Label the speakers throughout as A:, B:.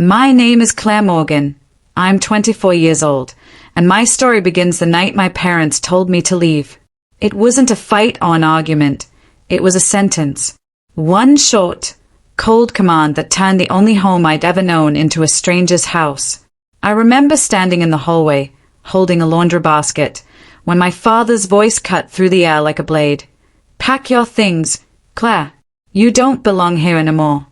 A: My name is Claire Morgan. I'm 24 years old, and my story begins the night my parents told me to leave. It wasn't a fight or an argument. It was a sentence. One short, cold command that turned the only home I'd ever known into a stranger's house. I remember standing in the hallway, holding a laundry basket, when my father's voice cut through the air like a blade. Pack your things, Claire. You don't belong here anymore.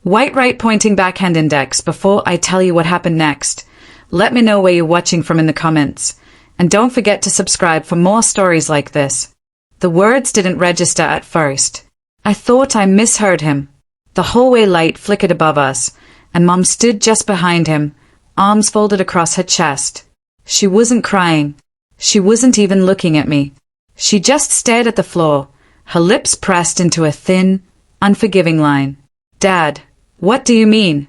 A: White right pointing backhand index. Before I tell you what happened next, let me know where you're watching from in the comments. And don't forget to subscribe for more stories like this. The words didn't register at first. I thought I misheard him. The hallway light flickered above us, and Mom stood just behind him, arms folded across her chest. She wasn't crying. She wasn't even looking at me. She just stared at the floor, her lips pressed into a thin, unforgiving line. Dad, what do you mean?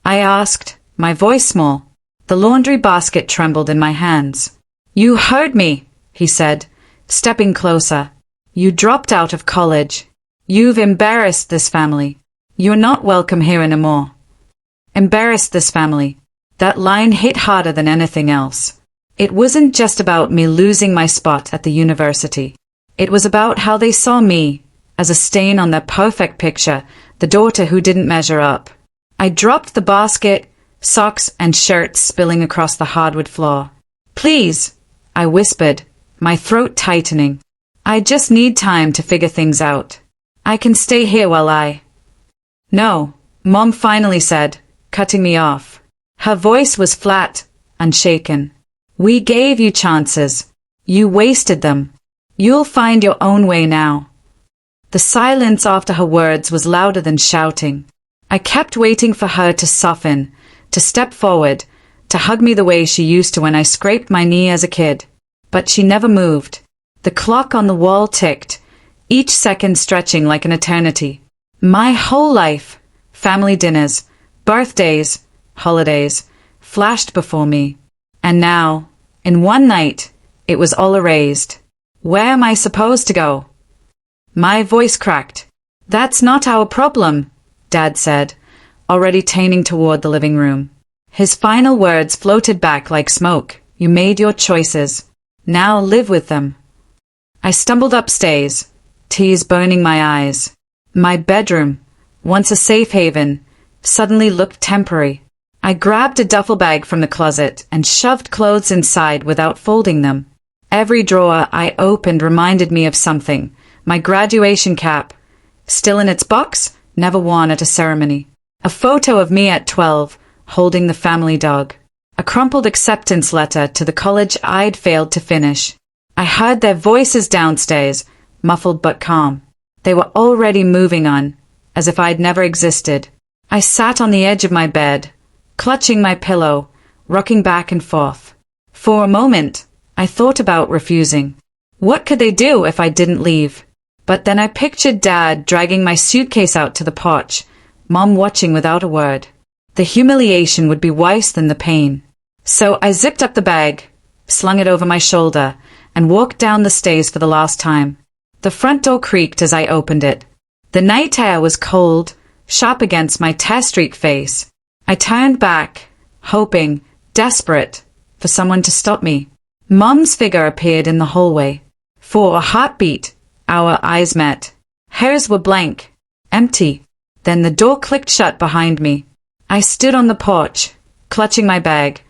A: I asked, my voice small. The laundry basket trembled in my hands. You heard me, he said, stepping closer. You dropped out of college. You've embarrassed this family. You're not welcome here anymore. Embarrassed this family. That line hit harder than anything else. It wasn't just about me losing my spot at the university. It was about how they saw me, as a stain on their perfect picture, the daughter who didn't measure up. I dropped the basket, socks and shirts spilling across the hardwood floor. Please, I whispered, my throat tightening. I just need time to figure things out. I can stay here while I... No, Mom finally said, cutting me off. Her voice was flat, unshaken. We gave you chances. You wasted them. You'll find your own way now. The silence after her words was louder than shouting. I kept waiting for her to soften, to step forward, to hug me the way she used to when I scraped my knee as a kid. But she never moved. The clock on the wall ticked, each second stretching like an eternity. My whole life, family dinners, birthdays, holidays, flashed before me. And now, in one night, it was all erased. Where am I supposed to go? My voice cracked. That's not our problem, Dad said, already turning toward the living room. His final words floated back like smoke. You made your choices. Now live with them. I stumbled upstairs, tears burning my eyes. My bedroom, once a safe haven, suddenly looked temporary. I grabbed a duffel bag from the closet and shoved clothes inside without folding them. Every drawer I opened reminded me of something. My graduation cap, still in its box, never worn at a ceremony. A photo of me at 12, holding the family dog. A crumpled acceptance letter to the college I'd failed to finish. I heard their voices downstairs, muffled but calm. They were already moving on, as if I'd never existed. I sat on the edge of my bed, clutching my pillow, rocking back and forth. For a moment, I thought about refusing. What could they do if I didn't leave? But then I pictured Dad dragging my suitcase out to the porch, Mom watching without a word. The humiliation would be worse than the pain. So I zipped up the bag, slung it over my shoulder, and walked down the stairs for the last time. The front door creaked as I opened it. The night air was cold, sharp against my tear-streaked face. I turned back, hoping, desperate, for someone to stop me. Mom's figure appeared in the hallway. For a heartbeat, our eyes met. Hers were blank, empty. Then the door clicked shut behind me. I stood on the porch, clutching my bag,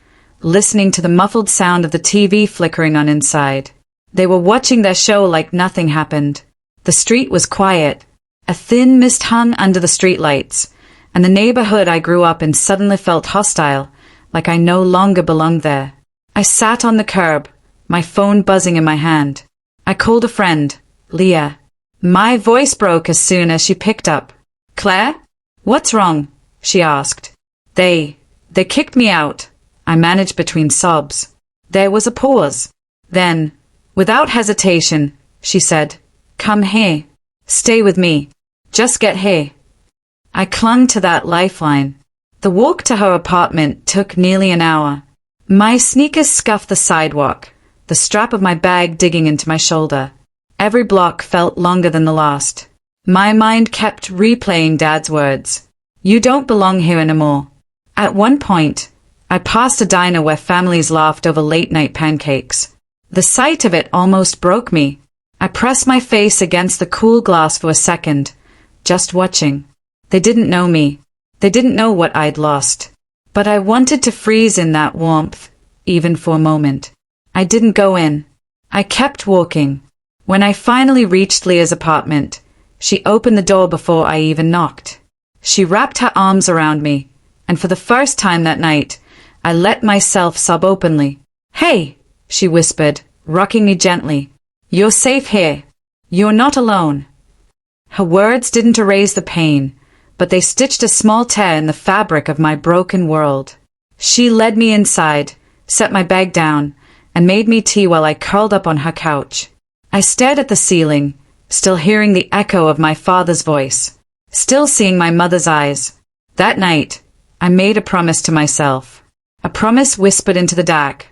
A: listening to the muffled sound of the TV flickering on inside. They were watching their show like nothing happened. The street was quiet. A thin mist hung under the streetlights, and the neighborhood I grew up in suddenly felt hostile, like I no longer belonged there. I sat on the curb, my phone buzzing in my hand. I called a friend, Leah. My voice broke as soon as she picked up. Claire? What's wrong? She asked. They kicked me out, I managed between sobs. There was a pause. Then, without hesitation, she said, Come here. Stay with me. Just get here. I clung to that lifeline. The walk to her apartment took nearly an hour. My sneakers scuffed the sidewalk, the strap of my bag digging into my shoulder. Every block felt longer than the last. My mind kept replaying Dad's words. You don't belong here anymore. At one point, I passed a diner where families laughed over late-night pancakes. The sight of it almost broke me. I pressed my face against the cool glass for a second, just watching. They didn't know me. They didn't know what I'd lost. But I wanted to freeze in that warmth, even for a moment. I didn't go in. I kept walking. When I finally reached Leah's apartment, she opened the door before I even knocked. She wrapped her arms around me, and for the first time that night, I let myself sob openly. "Hey," she whispered, rocking me gently. "You're safe here. You're not alone." Her words didn't erase the pain, but they stitched a small tear in the fabric of my broken world. She led me inside, set my bag down, and made me tea while I curled up on her couch. I stared at the ceiling, still hearing the echo of my father's voice, still seeing my mother's eyes. That night, I made a promise to myself. A promise whispered into the dark,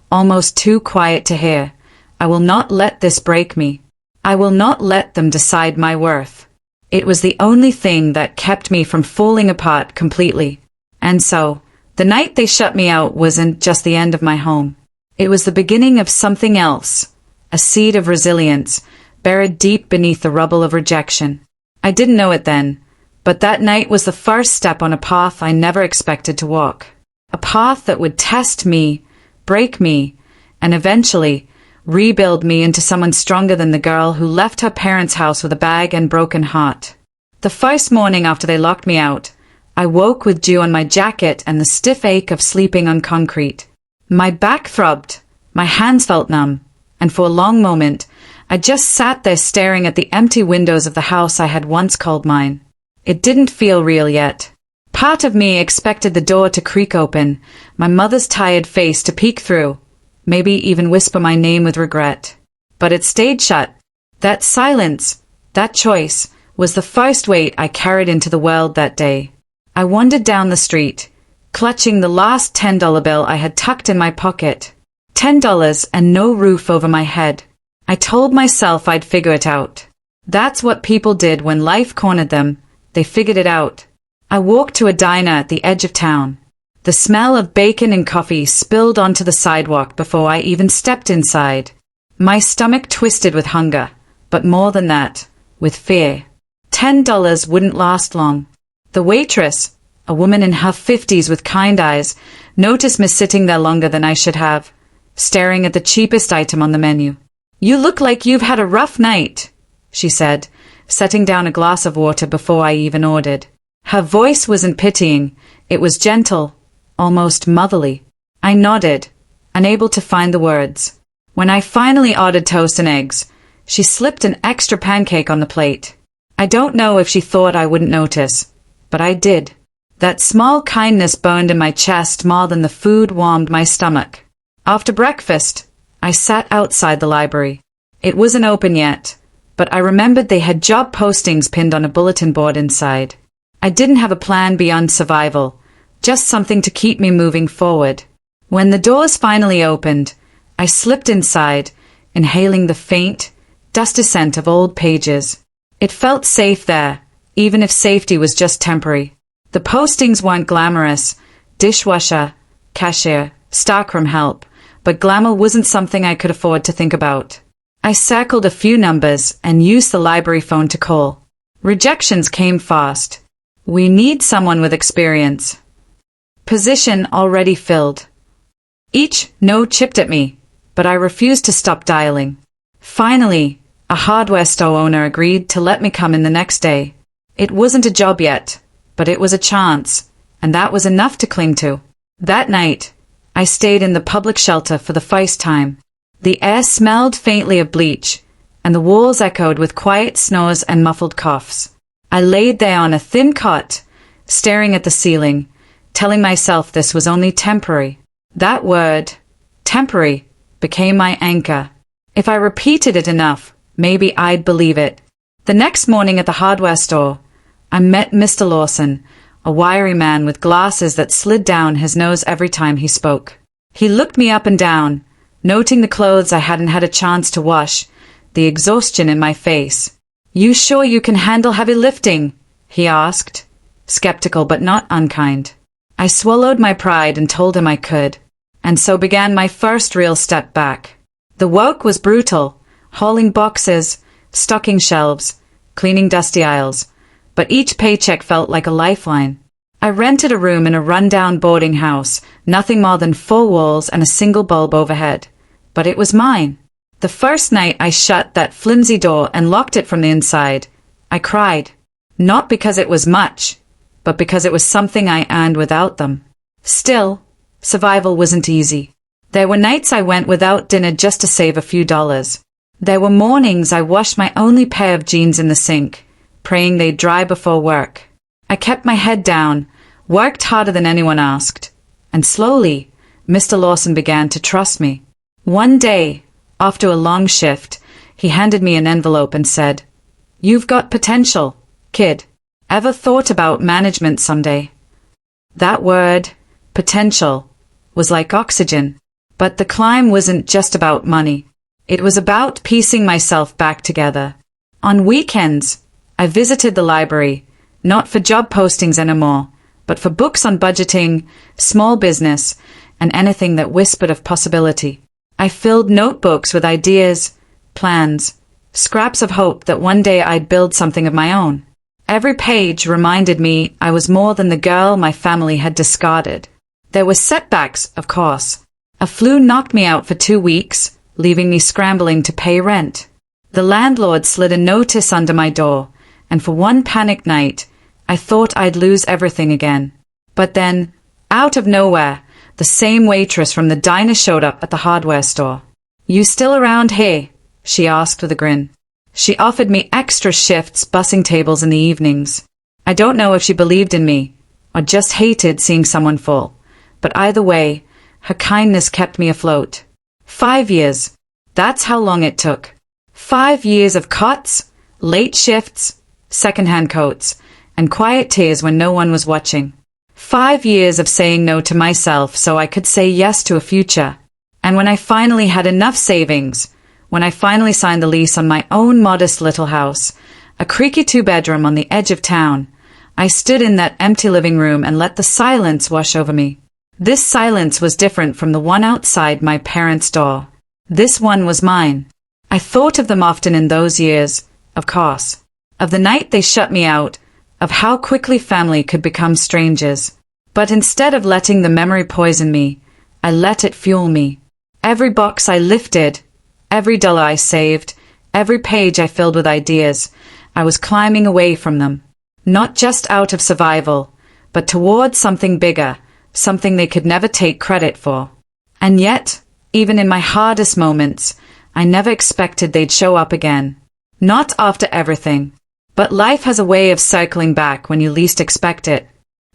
A: almost too quiet to hear. I will not let this break me. I will not let them decide my worth. It was the only thing that kept me from falling apart completely. And so, the night they shut me out wasn't just the end of my home. It was the beginning of something else, a seed of resilience, buried deep beneath the rubble of rejection. I didn't know it then, but that night was the first step on a path I never expected to walk. A path that would test me, break me, and eventually rebuild me into someone stronger than the girl who left her parents' house with a bag and broken heart. The first morning after they locked me out, I woke with dew on my jacket and the stiff ache of sleeping on concrete. My back throbbed, my hands felt numb, and for a long moment, I just sat there staring at the empty windows of the house I had once called mine. It didn't feel real yet. Part of me expected the door to creak open, my mother's tired face to peek through, maybe even whisper my name with regret. But it stayed shut. That silence, that choice, was the first weight I carried into the world that day. I wandered down the street, clutching the last $10 bill I had tucked in my pocket. $10 and no roof over my head. I told myself I'd figure it out. That's what people did when life cornered them. They figured it out. I walked to a diner at the edge of town. The smell of bacon and coffee spilled onto the sidewalk before I even stepped inside. My stomach twisted with hunger, but more than that, with fear. $10 wouldn't last long. The waitress, a woman in her 50s with kind eyes, noticed me sitting there longer than I should have, staring at the cheapest item on the menu. "You look like you've had a rough night," she said, setting down a glass of water before I even ordered. Her voice wasn't pitying, it was gentle, almost motherly. I nodded, unable to find the words. When I finally ordered toast and eggs, she slipped an extra pancake on the plate. I don't know if she thought I wouldn't notice, but I did. That small kindness burned in my chest more than the food warmed my stomach. After breakfast, I sat outside the library. It wasn't open yet, but I remembered they had job postings pinned on a bulletin board inside. I didn't have a plan beyond survival, just something to keep me moving forward. When the doors finally opened, I slipped inside, inhaling the faint, dusty scent of old pages. It felt safe there, even if safety was just temporary. The postings weren't glamorous: dishwasher, cashier, stockroom help, but glamour wasn't something I could afford to think about. I circled a few numbers and used the library phone to call. Rejections came fast. "We need someone with experience." Position already filled. Each no chipped at me, but I refused to stop dialing. Finally, a hardware store owner agreed to let me come in the next day. It wasn't a job yet, but it was a chance, and that was enough to cling to. That night, I stayed in the public shelter for the first time. The air smelled faintly of bleach, and the walls echoed with quiet snores and muffled coughs. I laid there on a thin cot, staring at the ceiling, telling myself this was only temporary. That word, temporary, became my anchor. If I repeated it enough, maybe I'd believe it. The next morning at the hardware store, I met Mr. Lawson, a wiry man with glasses that slid down his nose every time he spoke. He looked me up and down, noting the clothes I hadn't had a chance to wash, the exhaustion in my face. "You sure you can handle heavy lifting?" he asked, skeptical but not unkind. I swallowed my pride and told him I could. And so began my first real step back. The work was brutal, hauling boxes, stocking shelves, cleaning dusty aisles, but each paycheck felt like a lifeline. I rented a room in a rundown boarding house, nothing more than 4 walls and a single bulb overhead. But it was mine. The first night I shut that flimsy door and locked it from the inside, I cried. Not because it was much, but because it was something I earned without them. Still, survival wasn't easy. There were nights I went without dinner just to save a few dollars. There were mornings I washed my only pair of jeans in the sink, praying they'd dry before work. I kept my head down, worked harder than anyone asked, and slowly, Mr. Lawson began to trust me. One day, after a long shift, he handed me an envelope and said, "You've got potential, kid. Ever thought about management someday?" That word, potential, was like oxygen. But the climb wasn't just about money. It was about piecing myself back together. On weekends, I visited the library, not for job postings anymore, but for books on budgeting, small business, and anything that whispered of possibility. I filled notebooks with ideas, plans, scraps of hope that one day I'd build something of my own. Every page reminded me I was more than the girl my family had discarded. There were setbacks, of course. A flu knocked me out for 2 weeks, leaving me scrambling to pay rent. The landlord slid a notice under my door, and for one panicked night, I thought I'd lose everything again. But then, out of nowhere, the same waitress from the diner showed up at the hardware store. "You still around here?" she asked with a grin. She offered me extra shifts bussing tables in the evenings. I don't know if she believed in me, or just hated seeing someone fall, but either way, her kindness kept me afloat. 5 years. That's how long it took. 5 years of cots, late shifts, secondhand coats, and quiet tears when no one was watching. 5 years of saying no to myself so I could say yes to a future. And when I finally had enough savings, when I finally signed the lease on my own modest little house, a creaky 2-bedroom on the edge of town, I stood in that empty living room and let the silence wash over me. This silence was different from the one outside my parents' door. This one was mine. I thought of them often in those years, of course. Of the night they shut me out, of how quickly family could become strangers. But instead of letting the memory poison me, I let it fuel me. Every box I lifted, every dollar I saved, every page I filled with ideas, I was climbing away from them. Not just out of survival, but towards something bigger, something they could never take credit for. And yet, even in my hardest moments, I never expected they'd show up again. Not after everything. But life has a way of circling back when you least expect it.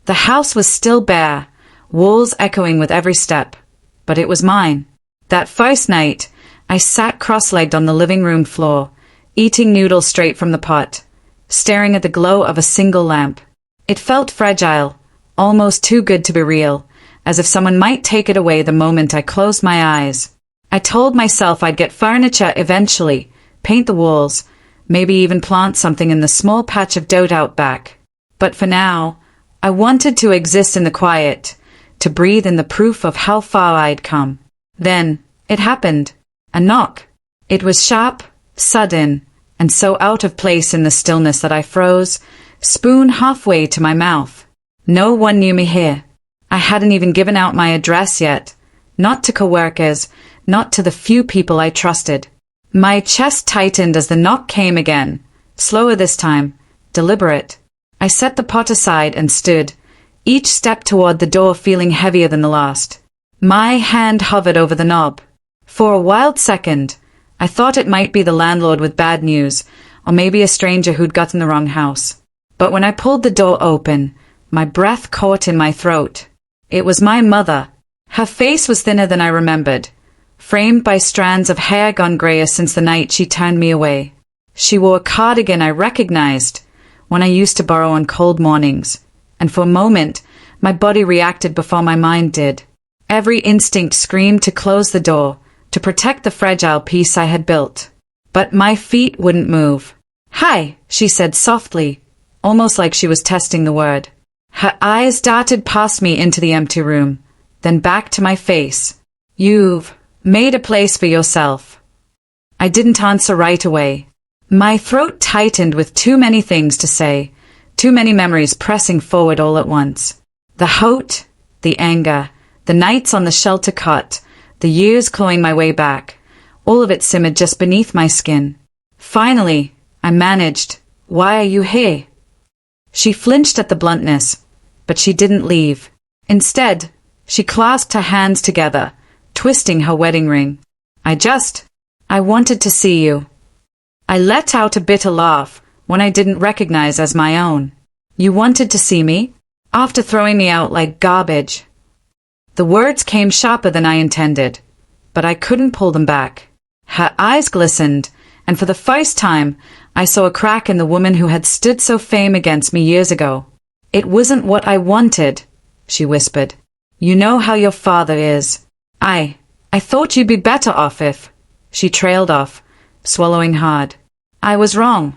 A: The house was still bare, walls echoing with every step, but it was mine. That first night, I sat cross-legged on the living room floor, eating noodles straight from the pot, staring at the glow of a single lamp. It felt fragile, almost too good to be real, as if someone might take it away the moment I closed my eyes. I told myself I'd get furniture eventually, paint the walls, maybe even plant something in the small patch of dirt out back. But for now, I wanted to exist in the quiet, to breathe in the proof of how far I'd come. Then, it happened. A knock. It was sharp, sudden, and so out of place in the stillness that I froze, spoon halfway to my mouth. No one knew me here. I hadn't even given out my address yet. Not to coworkers, not to the few people I trusted. My chest tightened as the knock came again, slower this time, deliberate. I set the pot aside and stood, each step toward the door feeling heavier than the last. My hand hovered over the knob. For a wild second, I thought it might be the landlord with bad news, or maybe a stranger who'd gotten the wrong house. But when I pulled the door open, my breath caught in my throat. It was my mother. Her face was thinner than I remembered, framed by strands of hair gone grayer since the night she turned me away. She wore a cardigan I recognized, one I used to borrow on cold mornings, and for a moment, my body reacted before my mind did. Every instinct screamed to close the door, to protect the fragile peace I had built. But my feet wouldn't move. "Hi," she said softly, almost like she was testing the word. Her eyes darted past me into the empty room, then back to my face. You've made a place for yourself. I didn't answer right away. My throat tightened with too many things to say, too many memories pressing forward all at once. The hurt, the anger, the nights on the shelter cot, the years clawing my way back, all of it simmered just beneath my skin. Finally, I managed. Why are you here? She flinched at the bluntness, but she didn't leave. Instead, she clasped her hands together, twisting her wedding ring. I wanted to see you. I let out a bitter laugh, one I didn't recognize as my own. You wanted to see me? After throwing me out like garbage. The words came sharper than I intended, but I couldn't pull them back. Her eyes glistened, and for the first time, I saw a crack in the woman who had stood so firm against me years ago. It wasn't what I wanted, she whispered. You know how your father is. I thought you'd be better off if... She trailed off, swallowing hard. I was wrong.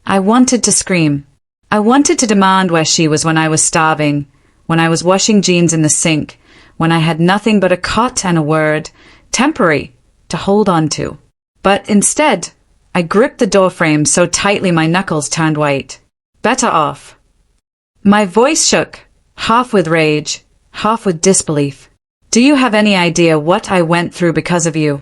A: I wanted to scream. I wanted to demand where she was when I was starving, when I was washing jeans in the sink, when I had nothing but a cot and a word, temporary, to hold on to. But instead, I gripped the doorframe so tightly my knuckles turned white. Better off. My voice shook, half with rage, half with disbelief. Do you have any idea what I went through because of you?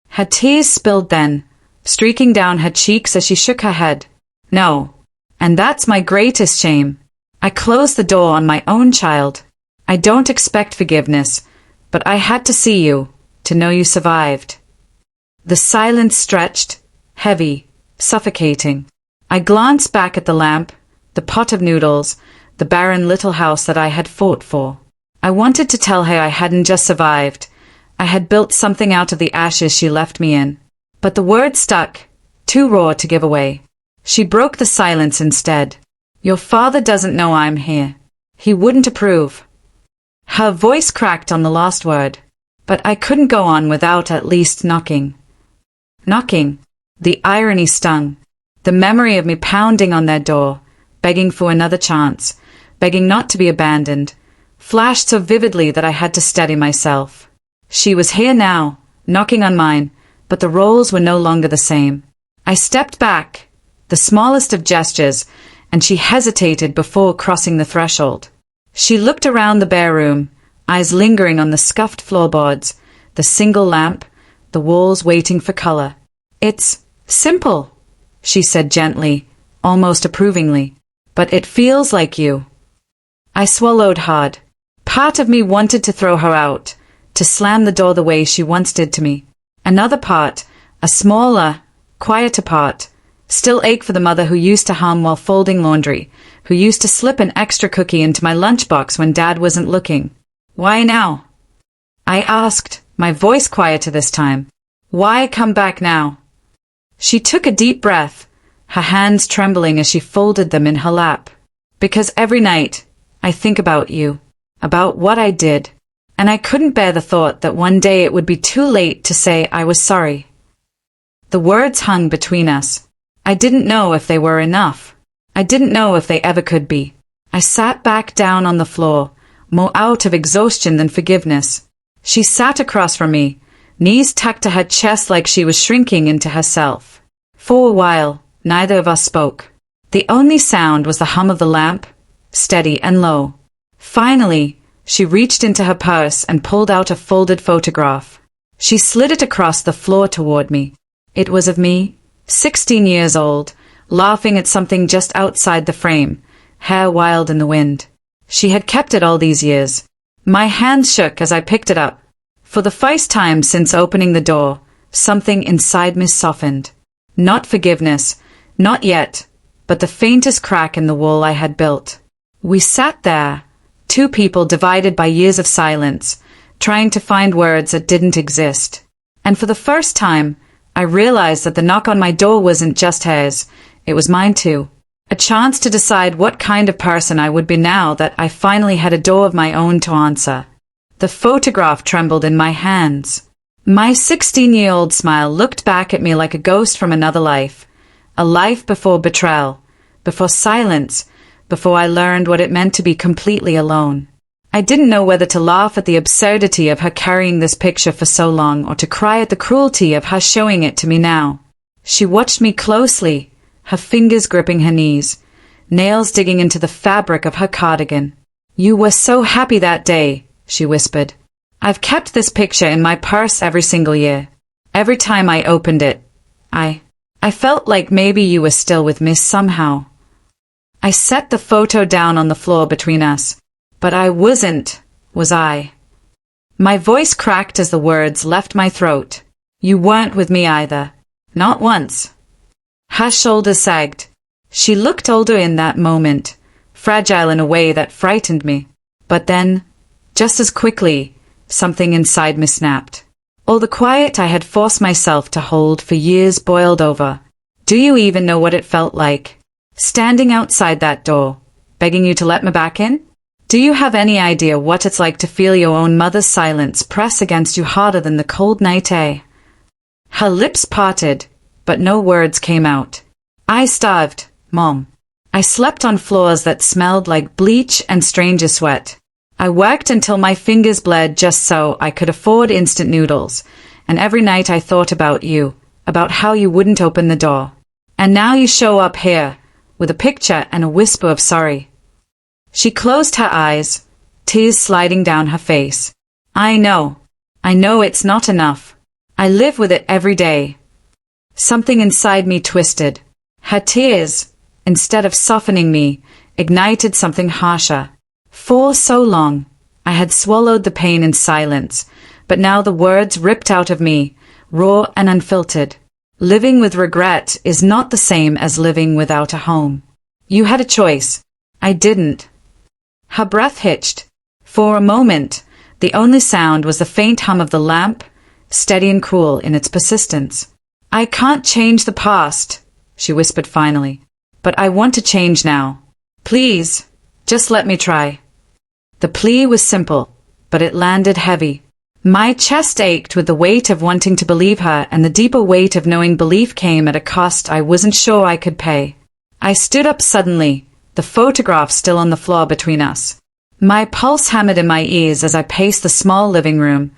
A: Her tears spilled then, streaking down her cheeks as she shook her head. No. And that's my greatest shame. I closed the door on my own child. I don't expect forgiveness, but I had to see you, to know you survived. The silence stretched, heavy, suffocating. I glanced back at the lamp, the pot of noodles, the barren little house that I had fought for. I wanted to tell her I hadn't just survived. I had built something out of the ashes she left me in. But the words stuck, too raw to give away. She broke the silence instead. Your father doesn't know I'm here. He wouldn't approve. Her voice cracked on the last word, but I couldn't go on without at least knocking. Knocking. The irony stung. The memory of me pounding on their door, begging for another chance, begging not to be abandoned, flashed so vividly that I had to steady myself. She was here now, knocking on mine, but the roles were no longer the same. I stepped back, the smallest of gestures, and she hesitated before crossing the threshold. She looked around the bare room, eyes lingering on the scuffed floorboards, the single lamp, the walls waiting for color. It's simple, she said gently, almost approvingly, but it feels like you. I swallowed hard. Part of me wanted to throw her out, to slam the door the way she once did to me. Another part, a smaller, quieter part, still ached for the mother who used to hum while folding laundry, who used to slip an extra cookie into my lunchbox when Dad wasn't looking. Why now? I asked, my voice quieter this time. Why come back now? She took a deep breath, her hands trembling as she folded them in her lap. Because every night, I think about you, about what I did, and I couldn't bear the thought that one day it would be too late to say I was sorry. The words hung between us. I didn't know if they were enough. I didn't know if they ever could be. I sat back down on the floor, more out of exhaustion than forgiveness. She sat across from me, knees tucked to her chest like she was shrinking into herself. For a while, neither of us spoke. The only sound was the hum of the lamp, steady and low. Finally, she reached into her purse and pulled out a folded photograph. She slid it across the floor toward me. It was of me, 16 years old, laughing at something just outside the frame, hair wild in the wind. She had kept it all these years. My hands shook as I picked it up. For the first time since opening the door, something inside me softened. Not forgiveness, not yet, but the faintest crack in the wall I had built. We sat there, two people divided by years of silence, trying to find words that didn't exist. And for the first time, I realized that the knock on my door wasn't just hers, it was mine too. A chance to decide what kind of person I would be now that I finally had a door of my own to answer. The photograph trembled in my hands. My 16-year-old smile looked back at me like a ghost from another life. A life before betrayal, before silence, before I learned what it meant to be completely alone. I didn't know whether to laugh at the absurdity of her carrying this picture for so long or to cry at the cruelty of her showing it to me now. She watched me closely, her fingers gripping her knees, nails digging into the fabric of her cardigan. "You were so happy that day," she whispered. "I've kept this picture in my purse every single year. Every time I opened it, I felt like maybe you were still with me somehow." I set the photo down on the floor between us. "But I wasn't, was I?" My voice cracked as the words left my throat. "You weren't with me either. Not once." Her shoulders sagged. She looked older in that moment, fragile in a way that frightened me. But then, just as quickly, something inside me snapped. All the quiet I had forced myself to hold for years boiled over. Do you even know what it felt like? Standing outside that door, begging you to let me back in? Do you have any idea what it's like to feel your own mother's silence press against you harder than the cold night air? Her lips parted, but no words came out. "I starved, Mom. I slept on floors that smelled like bleach and stranger sweat. I worked until my fingers bled just so I could afford instant noodles, and every night I thought about you, about how you wouldn't open the door. And now you show up here, with a picture and a whisper of sorry." She closed her eyes, tears sliding down her face. I know it's not enough. I live with it every day." Something inside me twisted. Her tears, instead of softening me, ignited something harsher. For so long, I had swallowed the pain in silence, but now the words ripped out of me, raw and unfiltered. Living with regret is not the same as living without a home. You had a choice. I didn't. Her breath hitched. For a moment, the only sound was the faint hum of the lamp, steady and cruel in its persistence. "I can't change the past," she whispered finally, "but I want to change now. Please, just let me try." The plea was simple, but it landed heavy. My chest ached with the weight of wanting to believe her and the deeper weight of knowing belief came at a cost I wasn't sure I could pay. I stood up suddenly, the photograph still on the floor between us. My pulse hammered in my ears as I paced the small living room,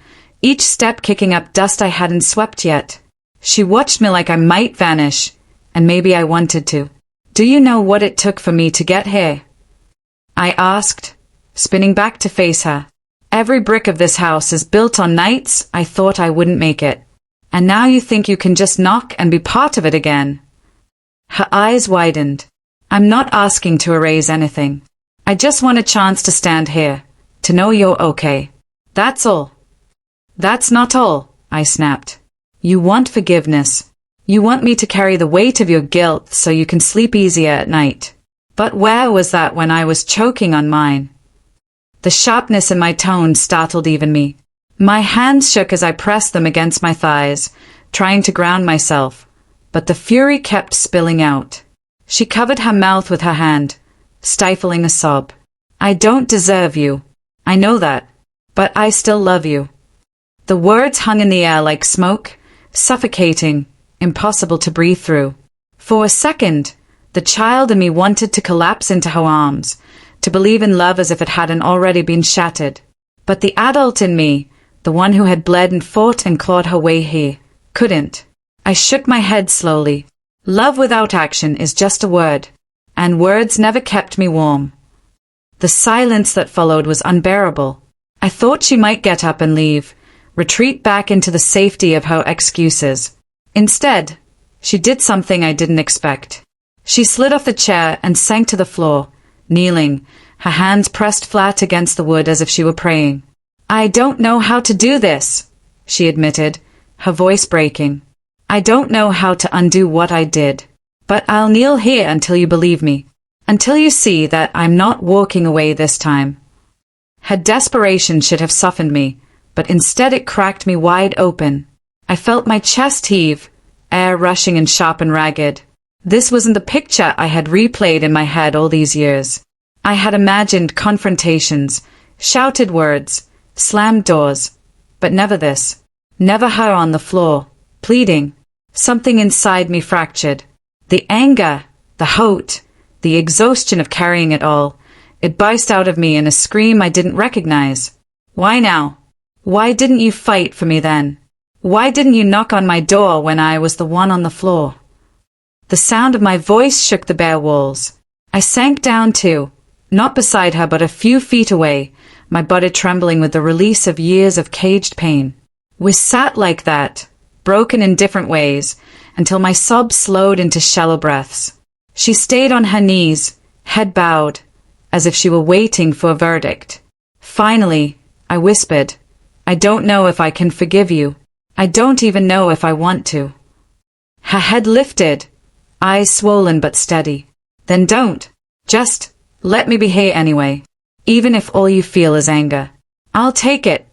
A: each step kicking up dust I hadn't swept yet. She watched me like I might vanish, and maybe I wanted to. "Do you know what it took for me to get here?" I asked, spinning back to face her. "Every brick of this house is built on nights I thought I wouldn't make it. And now you think you can just knock and be part of it again?" Her eyes widened. "I'm not asking to erase anything. I just want a chance to stand here, to know you're okay. That's all." "That's not all," I snapped. "You want forgiveness. You want me to carry the weight of your guilt so you can sleep easier at night. But where was that when I was choking on mine?" The sharpness in my tone startled even me. My hands shook as I pressed them against my thighs, trying to ground myself, but the fury kept spilling out. She covered her mouth with her hand, stifling a sob. "I don't deserve you. I know that. But I still love you." The words hung in the air like smoke, suffocating, impossible to breathe through. For a second, the child in me wanted to collapse into her arms, to believe in love as if it hadn't already been shattered. But the adult in me, the one who had bled and fought and clawed her way here, couldn't. I shook my head slowly. Love without action is just a word, and words never kept me warm. The silence that followed was unbearable. I thought she might get up and leave, retreat back into the safety of her excuses. Instead, she did something I didn't expect. She slid off the chair and sank to the floor, kneeling, her hands pressed flat against the wood as if she were praying. "I don't know how to do this," she admitted, her voice breaking. "I don't know how to undo what I did. But I'll kneel here until you believe me, until you see that I'm not walking away this time." Her desperation should have softened me, but instead it cracked me wide open. I felt my chest heave, air rushing and sharp and ragged. This wasn't the picture I had replayed in my head all these years. I had imagined confrontations, shouted words, slammed doors, but never this. Never her on the floor, pleading. Something inside me fractured. The anger, the hate, the exhaustion of carrying it all. It burst out of me in a scream I didn't recognize. Why now? Why didn't you fight for me then? Why didn't you knock on my door when I was the one on the floor? The sound of my voice shook the bare walls. I sank down too, not beside her but a few feet away, my body trembling with the release of years of caged pain. We sat like that, broken in different ways, until my sobs slowed into shallow breaths. She stayed on her knees, head bowed, as if she were waiting for a verdict. Finally, I whispered, I don't know if I can forgive you. I don't even know if I want to. Her head lifted, eyes swollen but steady. Then don't. Just let me be here anyway. Even if all you feel is anger. I'll take it.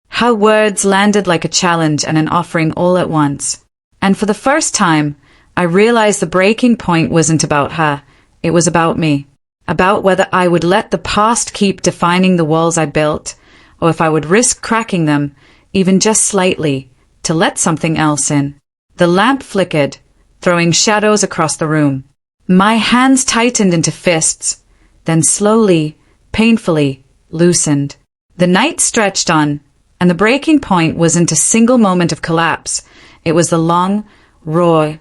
A: Her words landed like a challenge and an offering all at once. And for the first time, I realized the breaking point wasn't about her. It was about me. About whether I would let the past keep defining the walls I built, or if I would risk cracking them, even just slightly, to let something else in. The lamp flickered, throwing shadows across the room. My hands tightened into fists, then slowly, painfully, loosened. The night stretched on, and the breaking point wasn't a single moment of collapse. It was the long, raw,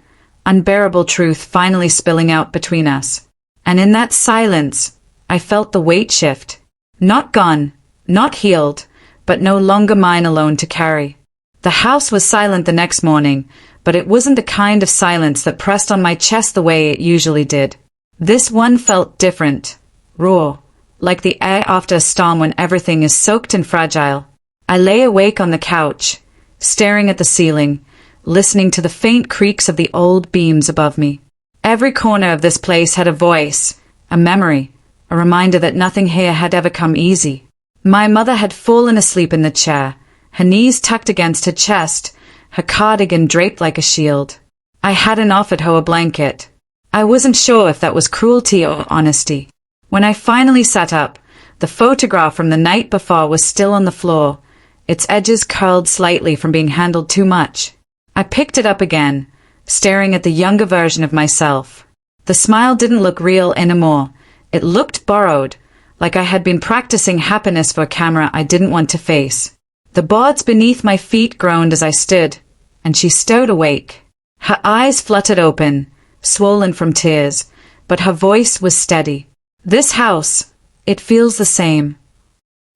A: unbearable truth finally spilling out between us. And in that silence, I felt the weight shift. Not gone, not healed, but no longer mine alone to carry. The house was silent the next morning, but it wasn't the kind of silence that pressed on my chest the way it usually did. This one felt different, raw, like the air after a storm when everything is soaked and fragile. I lay awake on the couch, staring at the ceiling, listening to the faint creaks of the old beams above me. Every corner of this place had a voice, a memory, a reminder that nothing here had ever come easy. My mother had fallen asleep in the chair, her knees tucked against her chest, her cardigan draped like a shield. I hadn't offered her a blanket. I wasn't sure if that was cruelty or honesty. When I finally sat up, the photograph from the night before was still on the floor, its edges curled slightly from being handled too much. I picked it up again, staring at the younger version of myself. The smile didn't look real anymore. It looked borrowed, like I had been practicing happiness for a camera I didn't want to face. The boards beneath my feet groaned as I stood, and she stirred awake. Her eyes fluttered open, swollen from tears, but her voice was steady. This house, it feels the same.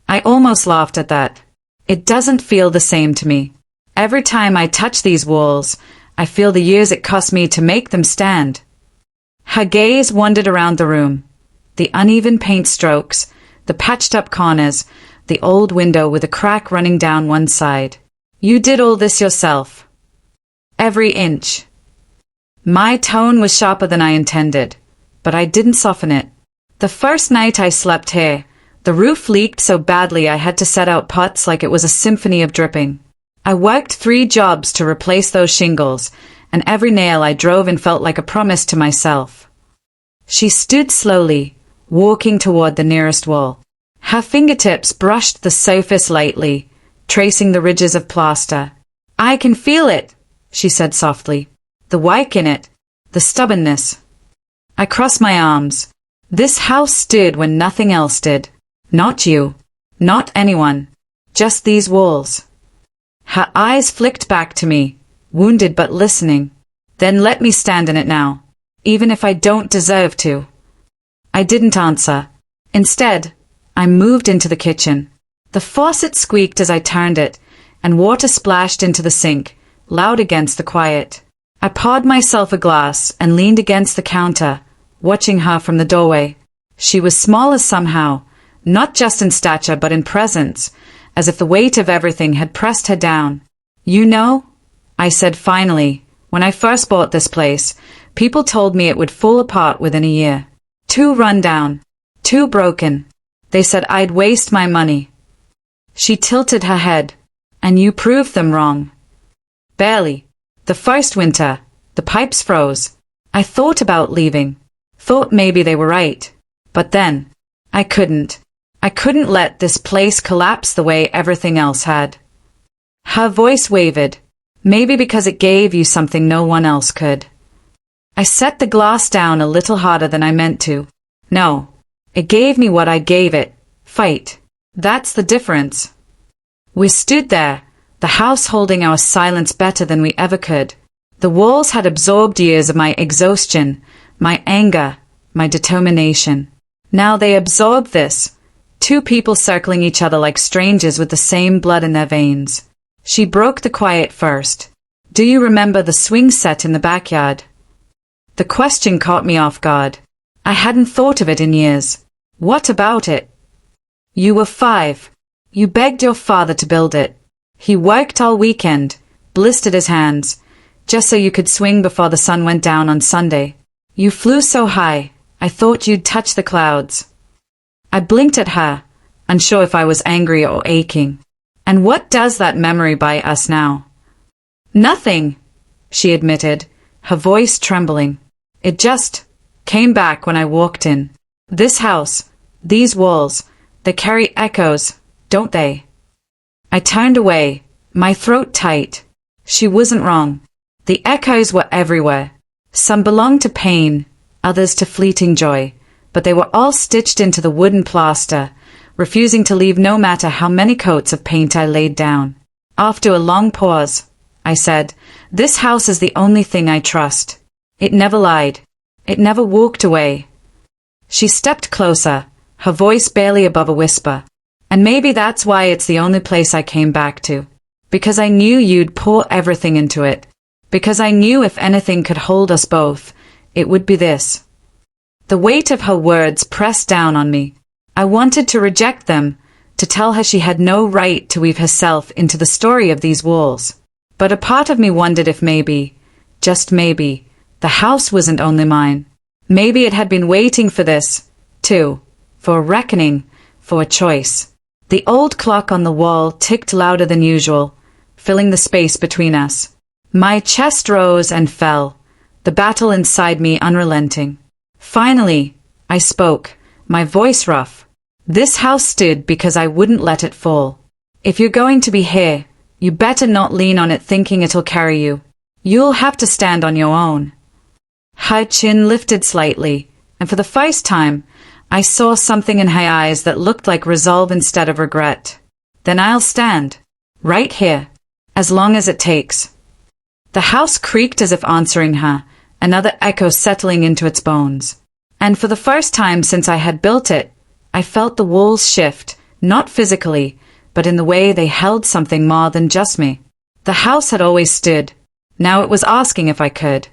A: I almost laughed at that. It doesn't feel the same to me. Every time I touch these walls, I feel the years it cost me to make them stand. Her gaze wandered around the room. The uneven paint strokes, the patched-up corners, the old window with a crack running down one side. You did all this yourself. Every inch. My tone was sharper than I intended, but I didn't soften it. The first night I slept here, the roof leaked so badly I had to set out pots like it was a symphony of dripping. I worked 3 jobs to replace those shingles, and every nail I drove in felt like a promise to myself. She stood slowly, walking toward the nearest wall. Her fingertips brushed the surface lightly, tracing the ridges of plaster. I can feel it, she said softly. The work in it, the stubbornness. I crossed my arms. This house stood when nothing else did. Not you. Not anyone. Just these walls. Her eyes flicked back to me, wounded but listening. Then let me stand in it now, even if I don't deserve to. I didn't answer. Instead, I moved into the kitchen. The faucet squeaked as I turned it, and water splashed into the sink, loud against the quiet. I poured myself a glass and leaned against the counter, watching her from the doorway. She was smaller somehow, not just in stature but in presence, as if the weight of everything had pressed her down. You know, I said finally, when I first bought this place, people told me it would fall apart within a year. Too run down. Too broken. They said I'd waste my money. She tilted her head. And you proved them wrong. Barely. The first winter, the pipes froze. I thought about leaving. Thought maybe they were right. But then, I couldn't. I couldn't let this place collapse the way everything else had. Her voice wavered. Maybe because it gave you something no one else could. I set the glass down a little harder than I meant to. No. It gave me what I gave it. Fight. That's the difference. We stood there, the house holding our silence better than we ever could. The walls had absorbed years of my exhaustion, my anger, my determination. Now they absorbed this. Two people circling each other like strangers with the same blood in their veins. She broke the quiet first. Do you remember the swing set in the backyard? The question caught me off guard. I hadn't thought of it in years. What about it? You were 5. You begged your father to build it. He worked all weekend, blistered his hands, just so you could swing before the sun went down on Sunday. You flew so high, I thought you'd touch the clouds. I blinked at her, unsure if I was angry or aching. And what does that memory buy us now? Nothing, she admitted, her voice trembling. It just came back when I walked in. This house, these walls, they carry echoes, don't they? I turned away, my throat tight. She wasn't wrong. The echoes were everywhere. Some belonged to pain, others to fleeting joy, but they were all stitched into the wooden plaster, refusing to leave no matter how many coats of paint I laid down. After a long pause, I said, this house is the only thing I trust. It never lied. It never walked away. She stepped closer, her voice barely above a whisper. And maybe that's why it's the only place I came back to. Because I knew you'd pour everything into it. Because I knew if anything could hold us both, it would be this. The weight of her words pressed down on me. I wanted to reject them, to tell her she had no right to weave herself into the story of these walls. But a part of me wondered if maybe, just maybe, the house wasn't only mine. Maybe it had been waiting for this, too, for a reckoning, for a choice. The old clock on the wall ticked louder than usual, filling the space between us. My chest rose and fell, the battle inside me unrelenting. Finally, I spoke, my voice rough. This house stood because I wouldn't let it fall. If you're going to be here, you better not lean on it thinking it'll carry you. You'll have to stand on your own. Her chin lifted slightly, and for the first time, I saw something in her eyes that looked like resolve instead of regret. Then I'll stand. Right here. As long as it takes. The house creaked as if answering her, another echo settling into its bones. And for the first time since I had built it, I felt the walls shift, not physically, but in the way they held something more than just me. The house had always stood. Now it was asking if I could.